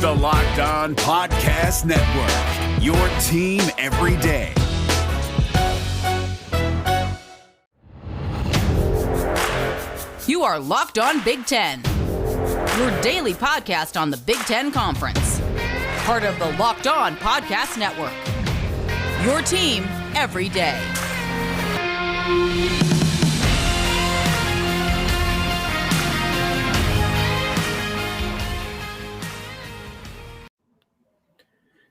the Locked On Podcast Network, your team every day. You are Locked On Big Ten, your daily podcast on the Big Ten Conference. Part of the Locked On Podcast Network, your team every day.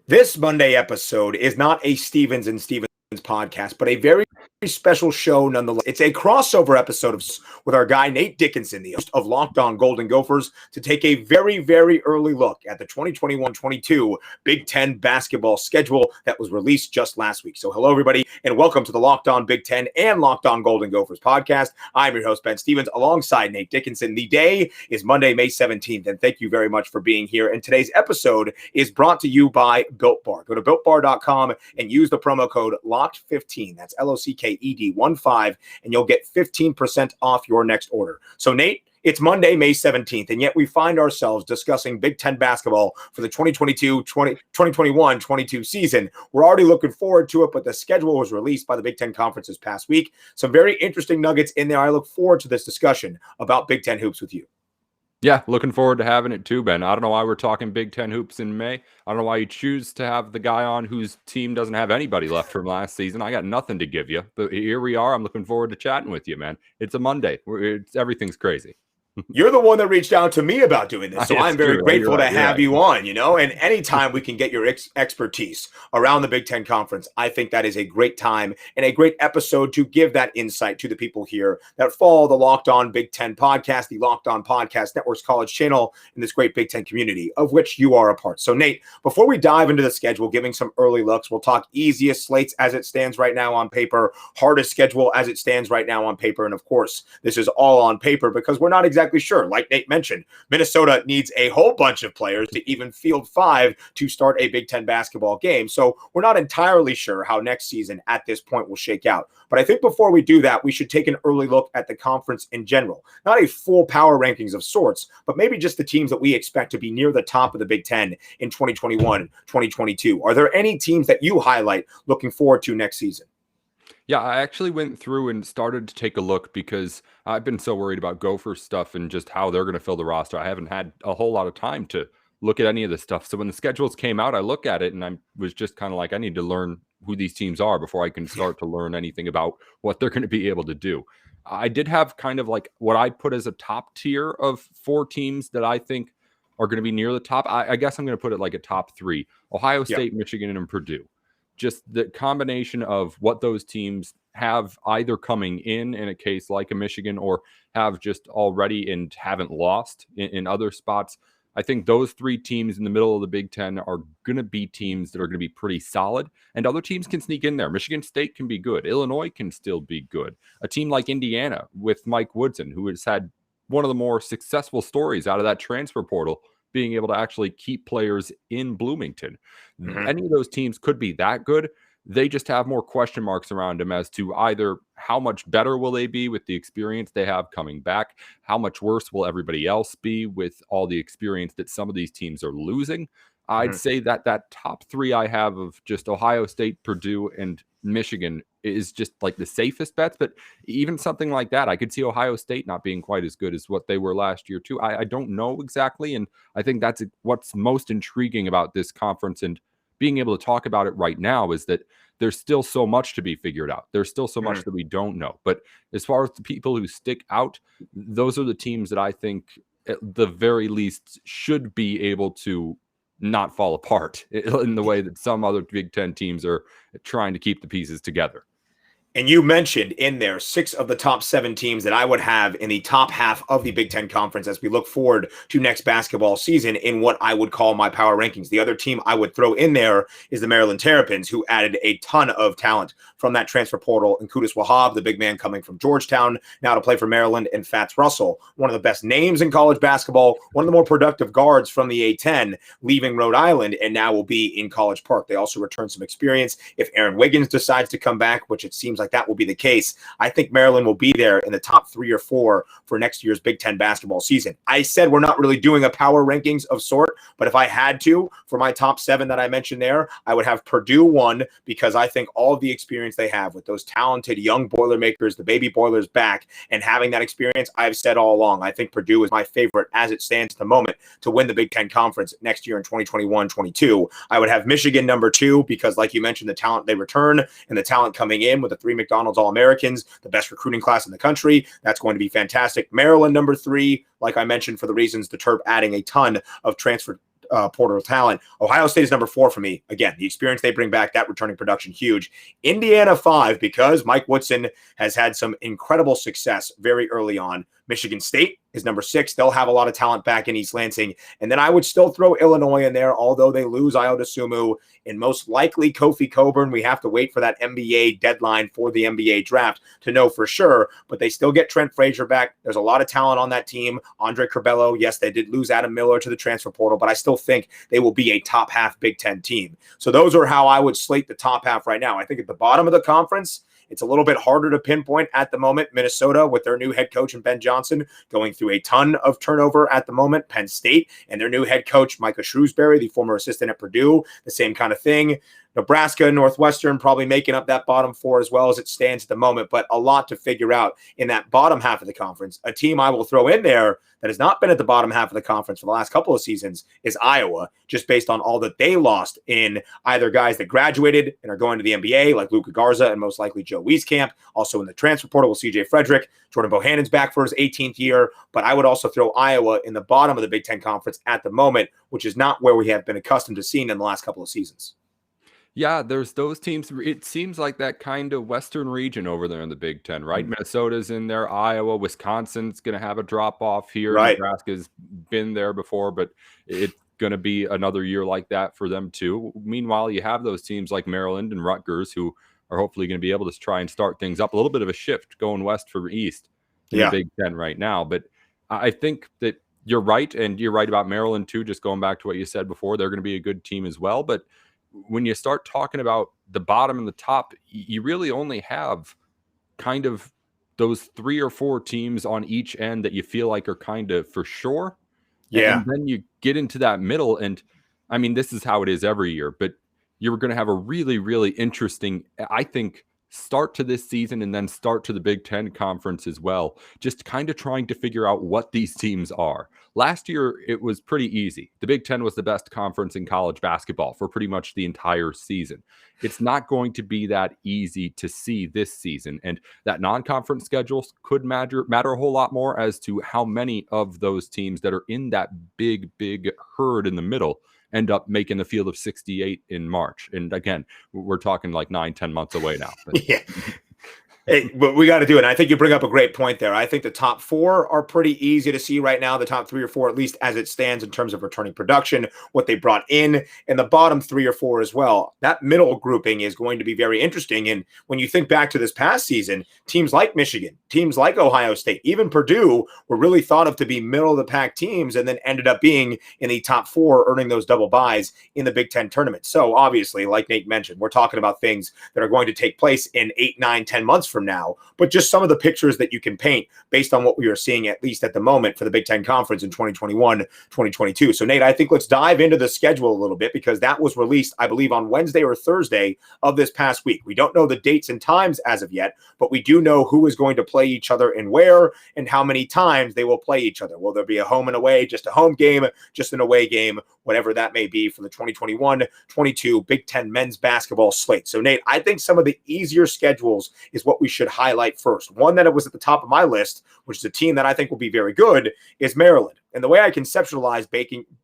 This Monday episode is not a Stevens and Stevens podcast, but a very special show nonetheless. It's a crossover episode with our guy Nate Dickinson, the host of Locked On Golden Gophers, to take a very, very early look at the 2021-22 Big Ten basketball schedule that was released just last week. So hello, everybody, and welcome to the Locked On Big Ten and Locked On Golden Gophers podcast. I'm your host, Ben Stevens, alongside Nate Dickinson. The day is Monday, May 17th, and thank you very much for being here. And today's episode is brought to you by Built Bar. Go to BuiltBar.com and use the promo code LOCKED15. That's LOCKED15, and you'll get 15% off your next order. So, Nate, it's Monday, May 17th, and yet we find ourselves discussing Big Ten basketball for the 2021-22 season. We're already looking forward to it, but the schedule was released by the Big Ten Conference this past week. Some very interesting nuggets in there. I look forward to this discussion about Big Ten hoops with you. Yeah, looking forward to having it too, Ben. I don't know why we're talking Big Ten hoops in May. I don't know why you choose to have the guy on whose team doesn't have anybody left from last season. I got nothing to give you, but here we are. I'm looking forward to chatting with you, man. It's a Monday. Everything's crazy. You're the one that reached out to me about doing this, so I'm very grateful to have you on, and anytime we can get your expertise around the Big Ten Conference, I think that is a great time and a great episode to give that insight to the people here that follow the Locked On Big Ten podcast, the Locked On Podcast Network's college channel, in this great Big Ten community, of which you are a part. So, Nate, before we dive into the schedule, giving some early looks, we'll talk easiest slates as it stands right now on paper, hardest schedule as it stands right now on paper, and of course, this is all on paper because we're not exactly sure. Like Nate mentioned, Minnesota needs a whole bunch of players to even field 5 to start a Big Ten basketball game. So we're not entirely sure how next season at this point will shake out. But I think before we do that, we should take an early look at the conference in general. Not a full power rankings of sorts, but maybe just the teams that we expect to be near the top of the Big Ten in 2021-2022. Are there any teams that you highlight looking forward to next season? Yeah, I actually went through and started to take a look because I've been so worried about Gophers stuff and just how they're going to fill the roster. I haven't had a whole lot of time to look at any of this stuff. So when the schedules came out, I looked at it and I was just kind of like, I need to learn who these teams are before I can start to learn anything about what they're going to be able to do. I did have kind of like what I put as a top tier of 4 teams that I think are going to be near the top. I guess I'm going to put it like a top 3: Ohio State, Michigan, and Purdue. Just the combination of what those teams have either coming in a case like a Michigan or have just already and haven't lost in other spots. I think those 3 teams in the middle of the Big Ten are going to be teams that are going to be pretty solid, and other teams can sneak in there. Michigan State can be good. Illinois can still be good. A team like Indiana with Mike Woodson, who has had one of the more successful stories out of that transfer portal, being able to actually keep players in Bloomington. Any of those teams could be that good. They just have more question marks around them as to either how much better will they be with the experience they have coming back, how much worse will everybody else be with all the experience that some of these teams are losing. I'd say that top 3 I have of just Ohio State, Purdue, and Michigan is just like the safest bets. But even something like that, I could see Ohio State not being quite as good as what they were last year too. I don't know exactly. And I think that's what's most intriguing about this conference and being able to talk about it right now is that there's still so much to be figured out. There's still so much that we don't know. But as far as the people who stick out, those are the teams that I think at the very least should be able to not fall apart in the way that some other Big Ten teams are trying to keep the pieces together. And you mentioned in there 6 of the top 7 teams that I would have in the top half of the Big Ten Conference as we look forward to next basketball season in what I would call my power rankings. The other team I would throw in there is the Maryland Terrapins, who added a ton of talent from that transfer portal. And Qudus Wahab, the big man coming from Georgetown, now to play for Maryland, and Fats Russell, one of the best names in college basketball, one of the more productive guards from the A-10, leaving Rhode Island, and now will be in College Park. They also return some experience if Aaron Wiggins decides to come back, which it seems like like that will be the case. I think Maryland will be there in the top 3 or 4 for next year's Big Ten basketball season. I said we're not really doing a power rankings of sort, but if I had to, for my top 7 that I mentioned there, I would have Purdue 1, because I think all of the experience they have with those talented young Boilermakers, the baby Boilers back, and having that experience, I've said all along, I think Purdue is my favorite as it stands at the moment to win the Big Ten Conference next year in 2021-22. I would have Michigan number 2, because like you mentioned, the talent they return and the talent coming in with the 3 McDonald's All-Americans, the best recruiting class in the country. That's going to be fantastic. Maryland number 3, like I mentioned, for the reasons the Terp adding a ton of transfer portal talent. Ohio State is number 4 for me. Again, the experience they bring back, that returning production, huge. Indiana 5, because Mike Woodson has had some incredible success very early on. Michigan State is number 6. They'll have a lot of talent back in East Lansing. And then I would still throw Illinois in there, although they lose Iota Sumu and most likely Kofi Coburn. We have to wait for that NBA deadline for the NBA draft to know for sure, but they still get Trent Frazier back. There's a lot of talent on that team. Andre Curbelo, yes, they did lose Adam Miller to the transfer portal, but I still think they will be a top half Big Ten team. So those are how I would slate the top half right now. I think at the bottom of the conference, it's a little bit harder to pinpoint at the moment. Minnesota, with their new head coach and Ben Johnson, going through a ton of turnover at the moment. Penn State and their new head coach, Micah Shrewsbury, the former assistant at Purdue, the same kind of thing. Nebraska and Northwestern probably making up that bottom 4 as well as it stands at the moment, but a lot to figure out in that bottom half of the conference. A team I will throw in there that has not been at the bottom half of the conference for the last couple of seasons is Iowa, just based on all that they lost in either guys that graduated and are going to the NBA, like Luka Garza and most likely Joe Wieskamp. Also in the transfer portal with CJ Frederick. Jordan Bohannon's back for his 18th year, but I would also throw Iowa in the bottom of the Big Ten Conference at the moment, which is not where we have been accustomed to seeing in the last couple of seasons. Yeah, there's those teams. It seems like that kind of Western region over there in the Big Ten, right? Minnesota's in there, Iowa, Wisconsin's going to have a drop off here. Right. Nebraska's been there before, but it's going to be another year like that for them too. Meanwhile, you have those teams like Maryland and Rutgers who are hopefully going to be able to try and start things up. A little bit of a shift going west from east in the Big Ten right now. But I think that you're right, and you're right about Maryland too, just going back to what you said before. They're going to be a good team as well, but when you start talking about the bottom and the top, you really only have kind of those 3 or 4 teams on each end that you feel like are kind of for sure. Yeah. And then you get into that middle, and I mean, this is how it is every year, but you're going to have a really, really interesting, I think, start to this season and then start to the Big Ten Conference as well. Just kind of trying to figure out what these teams are. Last year, it was pretty easy. The Big Ten was the best conference in college basketball for pretty much the entire season. It's not going to be that easy to see this season. And that non-conference schedule could matter a whole lot more as to how many of those teams that are in that big herd in the middle end up making the field of 68 in March. And again, we're talking like 9-10 months away now. But. Yeah. Hey, but we got to do it. And I think you bring up a great point there. I think the top 4 are pretty easy to see right now. The top 3 or 4, at least as it stands in terms of returning production, what they brought in, and the bottom 3 or 4 as well. That middle grouping is going to be very interesting. And when you think back to this past season, teams like Michigan, teams like Ohio State, even Purdue were really thought of to be middle of the pack teams and then ended up being in the top 4, earning those double buys in the Big Ten tournament. So obviously, like Nate mentioned, we're talking about things that are going to take place in 8, 9, 10 months from now, but just some of the pictures that you can paint based on what we are seeing, at least at the moment, for the Big Ten Conference in 2021, 2022. So Nate, I think let's dive into the schedule a little bit, because that was released, I believe, on Wednesday or Thursday of this past week. We don't know the dates and times as of yet, but we do know who is going to play each other and where, and how many times they will play each other. Will there be a home and away, just a home game, just an away game, whatever that may be for the 2021-22 Big Ten men's basketball slate. So Nate, I think some of the easier schedules is what we should highlight first. One that was at the top of my list, which is a team that I think will be very good, is Maryland. And the way I conceptualize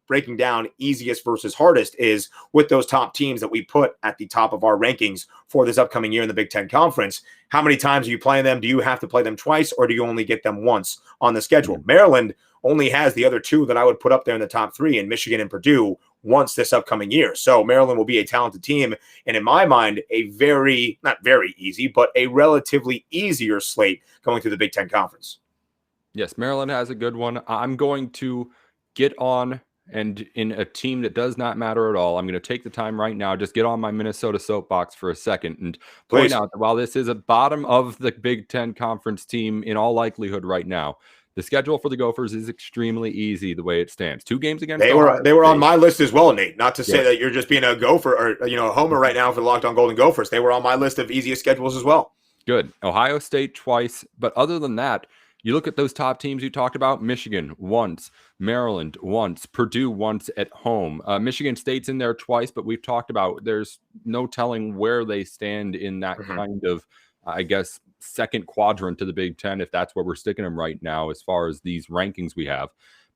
breaking down easiest versus hardest is with those top teams that we put at the top of our rankings for this upcoming year in the Big Ten Conference. How many times are you playing them? Do you have to play them twice, or do you only get them once on the schedule? Maryland only has the other 2 that I would put up there in the top 3, in Michigan and Purdue, once this upcoming year. So Maryland will be a talented team. And in my mind, a not very easy, but a relatively easier slate going through the Big Ten Conference. Yes, Maryland has a good one. I'm going to get on And in a team that does not matter at all, I'm going to take the time right now, just get on my Minnesota soapbox for a second and point out that while this is a bottom of the Big Ten Conference team in all likelihood right now, the schedule for the Gophers is extremely easy the way it stands. 2 games against they were on my list as well, Nate. Not to say that you're just being a Gopher or a homer right now for the Locked On Golden Gophers. They were on my list of easiest schedules as well. Good. Ohio State twice, but other than that, you look at those top teams you talked about, Michigan once, Maryland once, Purdue once at home. Michigan State's in there twice, but we've talked about there's no telling where they stand in that kind of, I guess, second quadrant to the Big Ten, if that's where we're sticking them right now as far as these rankings we have.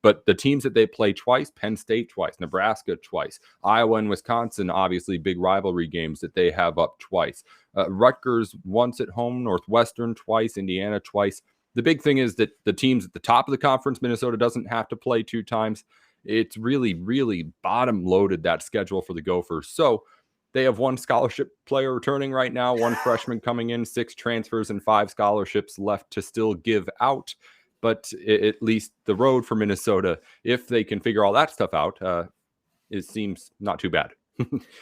But the teams that they play twice, Penn State twice, Nebraska twice, Iowa and Wisconsin, obviously big rivalry games that they have up twice. Rutgers once at home, Northwestern twice, Indiana twice. The big thing is that the teams at the top of the conference, Minnesota doesn't have to play 2 times. It's really, really bottom loaded, that schedule for the Gophers. So they have 1 scholarship player returning right now, 1 freshman coming in, 6 transfers and 5 scholarships left to still give out. But at least the road for Minnesota, if they can figure all that stuff out, it seems not too bad.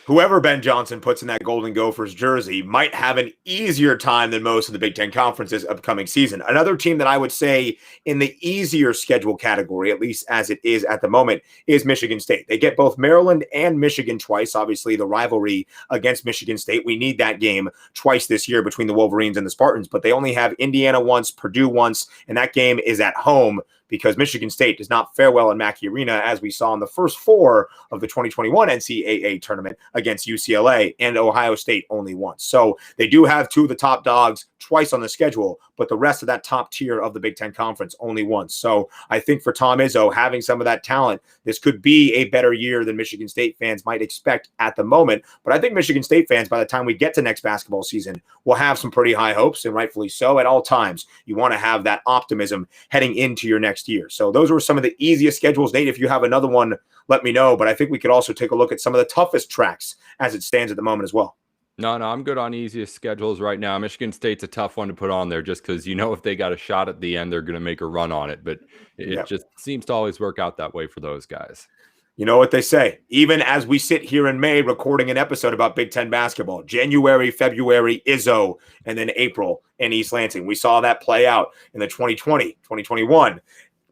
Whoever Ben Johnson puts in that Golden Gophers jersey might have an easier time than most of the Big Ten Conference's upcoming season. Another team that I would say in the easier schedule category, at least as it is at the moment, is Michigan State. They get both Maryland and Michigan twice. Obviously, the rivalry against Michigan State, we need that game twice this year between the Wolverines and the Spartans, but they only have Indiana once, Purdue once, and that game is at home, because Michigan State does not fare well in Mackey Arena, as we saw in the first 4 of the 2021 NCAA tournament against UCLA, and Ohio State only once. So they do have 2 of the top dogs twice on the schedule, but the rest of that top tier of the Big Ten Conference only once. So I think for Tom Izzo, having some of that talent, this could be a better year than Michigan State fans might expect at the moment. But I think Michigan State fans, by the time we get to next basketball season, will have some pretty high hopes, and rightfully so. At all times, you want to have that optimism heading into your next year. So those were some of the easiest schedules. Nate, if you have another one, let me know. But I think we could also take a look at some of the toughest tracks as it stands at the moment as well. No, I'm good on easiest schedules right now. Michigan State's a tough one to put on there just because, if they got a shot at the end, they're going to make a run on it. But it just seems to always work out that way for those guys. You know what they say, even as we sit here in May recording an episode about Big Ten basketball, January, February, Izzo, and then April in East Lansing. We saw that play out in the 2020, 2021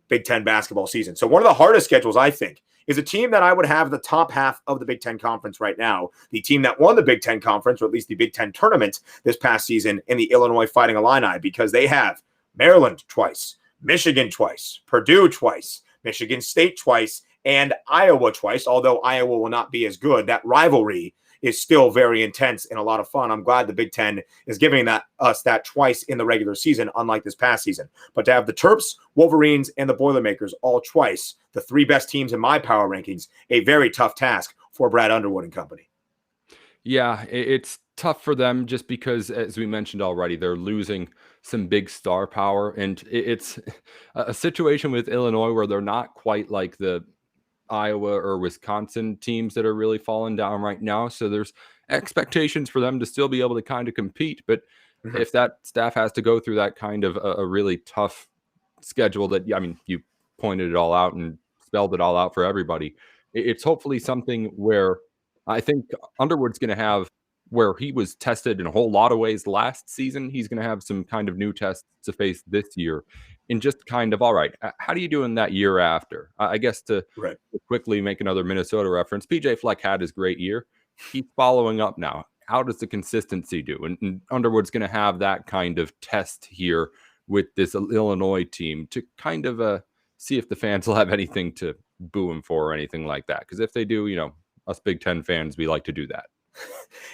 Big Ten basketball season. So one of the hardest schedules, I think, is a team that I would have the top half of the Big Ten Conference right now, the team that won the Big Ten Conference, or at least the Big Ten tournament this past season, in the Illinois Fighting Illini, because they have Maryland twice, Michigan twice, Purdue twice, Michigan State twice, and Iowa twice, although Iowa will not be as good. That rivalry is still very intense and a lot of fun. I'm glad the Big Ten is giving us that twice in the regular season, unlike this past season. But to have the Terps, Wolverines, and the Boilermakers all twice, the 3 best teams in my power rankings, a very tough task for Brad Underwood and company. Yeah, it's tough for them just because, as we mentioned already, they're losing some big star power. And it's a situation with Illinois where they're not quite like the Iowa or Wisconsin teams that are really falling down right now. So there's expectations for them to still be able to kind of compete. But if that staff has to go through that kind of a really tough schedule that, you pointed it all out and spelled it all out for everybody, it's hopefully something where I think Underwood's going to have, where he was tested in a whole lot of ways last season, he's going to have some kind of new tests to face this year. And just kind of, all right, how do you do in that year after? I guess to quickly make another Minnesota reference, PJ Fleck had his great year. He's following up now. How does the consistency do? And Underwood's going to have that kind of test here with this Illinois team to kind of see if the fans will have anything to boo him for or anything like that. Because if they do, us Big Ten fans, we like to do that.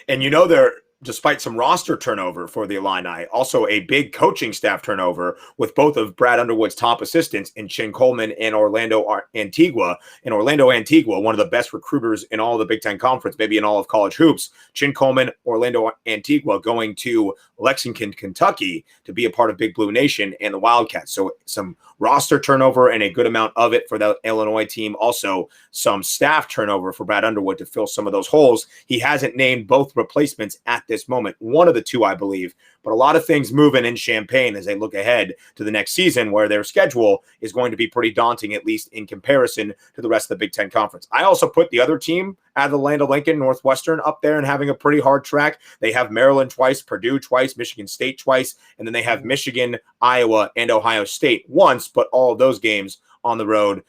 And they're, despite some roster turnover for the Illini, also a big coaching staff turnover with both of Brad Underwood's top assistants in Chin Coleman and Orlando Antigua. And Orlando Antigua, one of the best recruiters in all of the Big Ten Conference, maybe in all of college hoops. Chin Coleman, Orlando Antigua going to Lexington, Kentucky to be a part of Big Blue Nation and the Wildcats. So some roster turnover and a good amount of it for the Illinois team. Also some staff turnover for Brad Underwood to fill some of those holes. He hasn't named both replacements at this moment. One of the two, I believe, but a lot of things moving in Champaign as they look ahead to the next season, where their schedule is going to be pretty daunting, at least in comparison to the rest of the Big Ten Conference. I also put the other team out of the land of Lincoln, Northwestern, up there and having a pretty hard track. They have Maryland twice, Purdue twice, Michigan State twice, and then they have Michigan, Iowa, and Ohio State once, but all of those games on the road.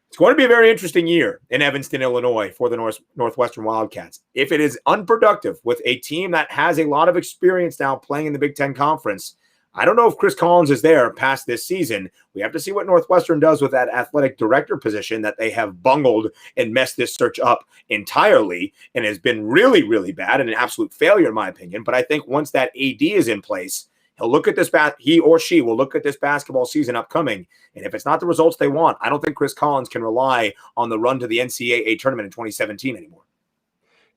It's going to be a very interesting year in Evanston, Illinois for the Northwestern Wildcats. If it is unproductive with a team that has a lot of experience now playing in the Big Ten Conference, I don't know if Chris Collins is there past this season. We have to see what Northwestern does with that athletic director position that they have bungled and messed this search up entirely and has been really, really bad and an absolute failure in my opinion. But I think once that AD is in place, he'll look at this, he or she will look at this basketball season upcoming. And if it's not the results they want, I don't think Chris Collins can rely on the run to the NCAA tournament in 2017 anymore.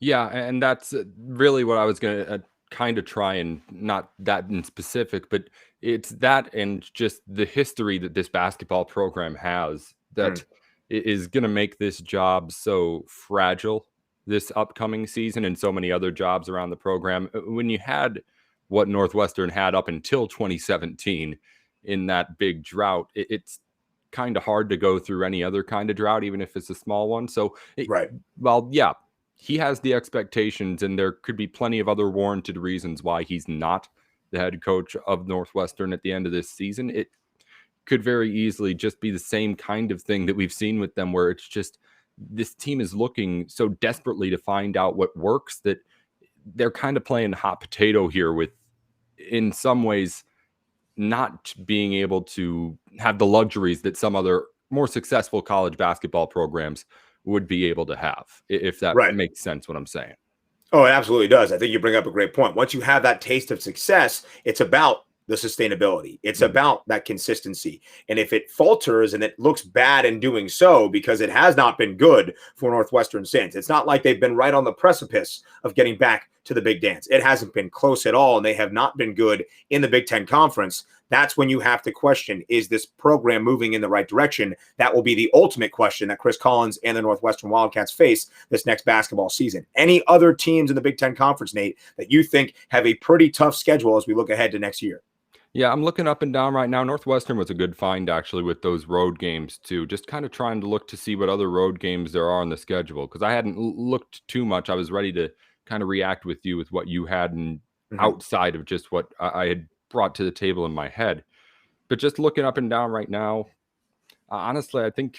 Yeah, and that's really what I was going to kind of try, and not that in specific, but it's that and just the history that this basketball program has that is going to make this job so fragile this upcoming season, and so many other jobs around the program. When you had what Northwestern had up until 2017 in that big drought, it's kind of hard to go through any other kind of drought, even if it's a small one. So, well, yeah, he has the expectations, and there could be plenty of other warranted reasons why he's not the head coach of Northwestern at the end of this season. It could very easily just be the same kind of thing that we've seen with them, where it's just this team is looking so desperately to find out what works that they're kind of playing hot potato here with, in some ways, not being able to have the luxuries that some other more successful college basketball programs would be able to have, if that makes sense what I'm saying. Oh, it absolutely does. I think you bring up a great point. Once you have that taste of success, it's about the sustainability. It's about that consistency. And if it falters and it looks bad in doing so, because it has not been good for Northwestern since, it's not like they've been right on the precipice of getting back to the big dance. It hasn't been close at all, and they have not been good in the Big Ten Conference. That's when you have to question, is this program moving in the right direction? That will be the ultimate question that Chris Collins and the Northwestern Wildcats face this next basketball season. Any other teams in the Big Ten Conference, Nate, that you think have a pretty tough schedule as we look ahead to next year? Yeah, I'm looking up and down right now. Northwestern was a good find, actually, with those road games, too. Just kind of trying to look to see what other road games there are on the schedule, because I hadn't looked too much. I was ready to kind of react with you with what you had and outside of just what I had brought to the table in my head. But just looking up and down right now, honestly, I think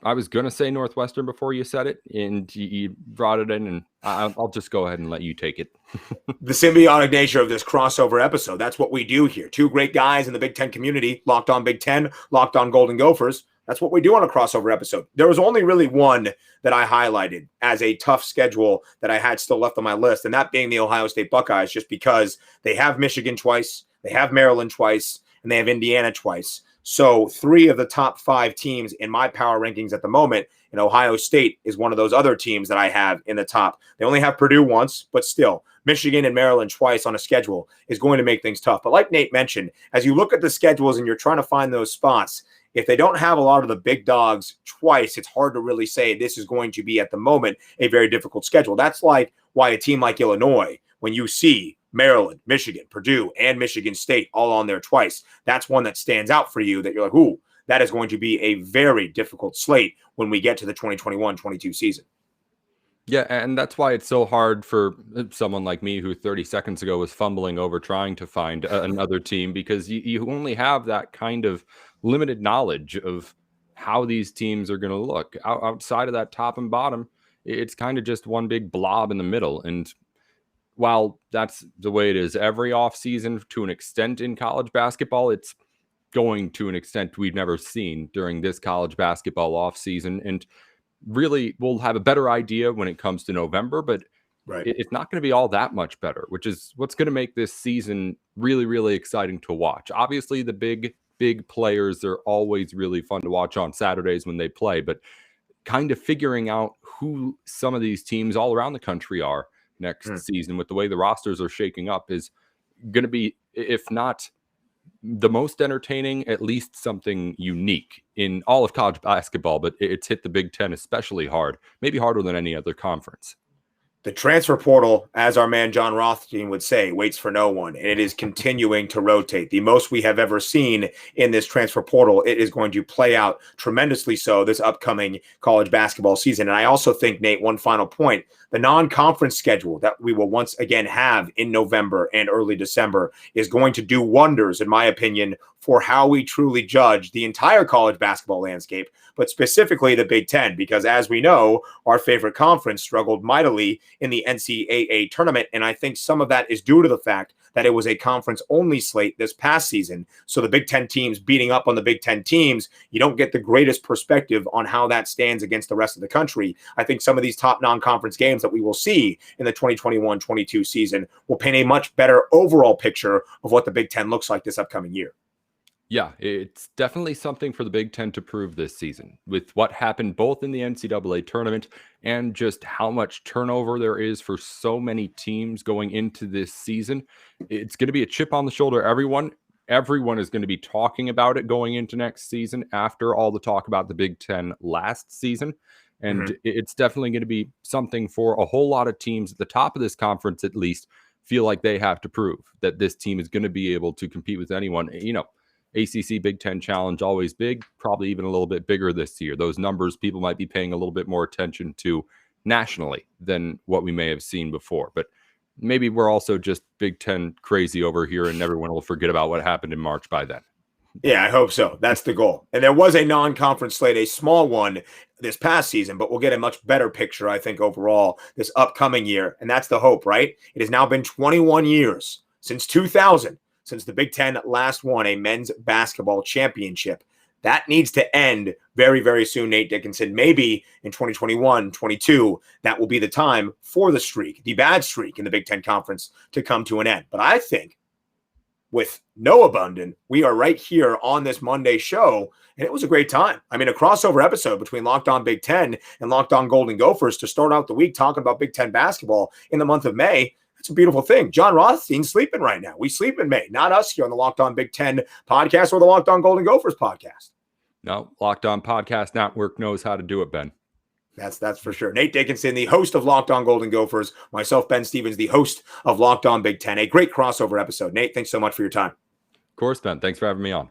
I was going to say Northwestern before you said it, and you brought it in, and I'll just go ahead and let you take it. The symbiotic nature of this crossover episode. That's what we do here. Two great guys in the Big Ten community, Locked On Big Ten, Locked On Golden Gophers. That's what we do on a crossover episode. There was only really one that I highlighted as a tough schedule that I had still left on my list, and that being the Ohio State Buckeyes, just because they have Michigan twice, they have Maryland twice, and they have Indiana twice. So 3 of the top 5 teams in my power rankings at the moment, and Ohio State is one of those other teams that I have in the top. They only have Purdue once, but still, Michigan and Maryland twice on a schedule is going to make things tough. But like Nate mentioned, as you look at the schedules and you're trying to find those spots, if they don't have a lot of the big dogs twice, it's hard to really say this is going to be, at the moment, a very difficult schedule. That's like why a team like Illinois, when you see Maryland, Michigan, Purdue, and Michigan State all on there twice, that's one that stands out for you that you're like, ooh, that is going to be a very difficult slate when we get to the 2021-22 season. Yeah, and that's why it's so hard for someone like me who 30 seconds ago was fumbling over trying to find another team, because you only have that kind of limited knowledge of how these teams are going to look. Outside of that top and bottom, it's kind of just one big blob in the middle. And while that's the way it is every offseason to an extent in college basketball, it's going to an extent we've never seen during this college basketball offseason. And really, we'll have a better idea when it comes to November, but it's not going to be all that much better, which is what's going to make this season really, really exciting to watch. Obviously, the big players are always really fun to watch on Saturdays when they play, but kind of figuring out who some of these teams all around the country are next season with the way the rosters are shaking up is going to be, if not the most entertaining, at least something unique in all of college basketball. But it's hit the Big Ten especially hard, maybe harder than any other conference. The transfer portal, as our man John Rothstein would say, waits for no one, and it is continuing to rotate. The most we have ever seen in this transfer portal. It is going to play out tremendously so this upcoming college basketball season. And I also think, Nate, one final point, the non-conference schedule that we will once again have in November and early December is going to do wonders, in my opinion, for how we truly judge the entire college basketball landscape, but specifically the Big Ten, because as we know, our favorite conference struggled mightily in the NCAA tournament. And I think some of that is due to the fact that it was a conference-only slate this past season. So the Big Ten teams beating up on the Big Ten teams, you don't get the greatest perspective on how that stands against the rest of the country. I think some of these top non-conference games that we will see in the 2021-22 season will paint a much better overall picture of what the Big Ten looks like this upcoming year. Yeah, it's definitely something for the Big Ten to prove this season with what happened both in the NCAA tournament and just how much turnover there is for so many teams going into this season. It's going to be a chip on the shoulder. Everyone is going to be talking about it going into next season after all the talk about the Big Ten last season. And it's definitely going to be something for a whole lot of teams at the top of this conference, at least, feel like they have to prove that this team is going to be able to compete with anyone. You know, ACC Big Ten Challenge, always big, probably even a little bit bigger this year. Those numbers people might be paying a little bit more attention to nationally than what we may have seen before. But maybe we're also just Big Ten crazy over here and everyone will forget about what happened in March by then. Yeah, I hope so. That's the goal. And there was a non-conference slate, a small one this past season, but we'll get a much better picture, I think, overall this upcoming year. And that's the hope, right? It has now been 21 years since 2000. Since the Big Ten last won a men's basketball championship. That needs to end very, very soon, Nate Dickinson. Maybe in 2021-22, that will be the time for the streak, the bad streak in the Big Ten Conference to come to an end. But I think with Noah Bunden, we are right here on this Monday show, and it was a great time. I mean, a crossover episode between Locked On Big Ten and Locked On Golden Gophers to start out the week talking about Big Ten basketball in the month of May. It's a beautiful thing. John Rothstein's sleeping right now. We sleep in May, not us here on the Locked On Big Ten podcast or the Locked On Golden Gophers podcast. No, Locked On Podcast Network knows how to do it, Ben. That's for sure. Nate Dickinson, the host of Locked On Golden Gophers. Myself, Ben Stevens, the host of Locked On Big Ten. A great crossover episode. Nate, thanks so much for your time. Of course, Ben. Thanks for having me on.